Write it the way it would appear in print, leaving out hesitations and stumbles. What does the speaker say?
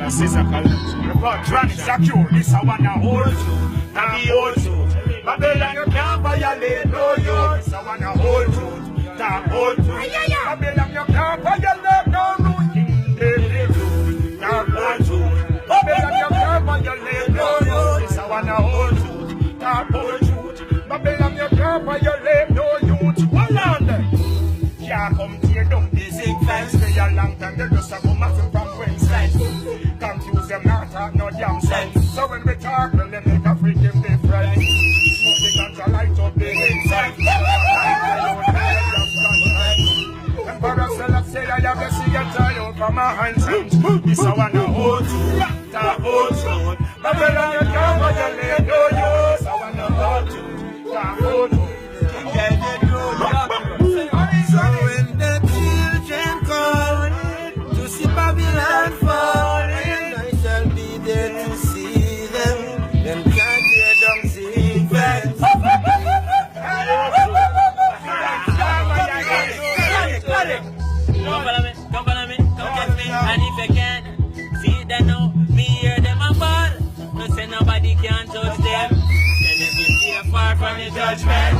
This is a collection. But run secure, this I wanna hold you. Now be hold you. Babylon, you can't violate no you. This I wanna hold you. Now hold you. Babylon, you can't violate no you. Now hold you. Babylon, you can't violate no you. This I wanna hold you. Now hold you. Babylon, you can't violate no youth. Hold on there. Can't come tear down this big fence. Stay a long time, they just a come massive from Queensland. Confuse them, not talk no damn sense. So when we talk, well, they make a freaking difference. Smoke the ganja, light up the inside. Emperor Selassie, I have to see a child from my hands. This I wanna hold you, to hold you. Babylon, you can't violate no you. This I wanna hold you, to hold you. So when the children call to see Babylon fall, and I shall be there to see them. Them can't tear down city fence. Come follow me, come get me. And if you can see them now, me hear them a fall. No say nobody can touch them. And if you stay far from the judgment,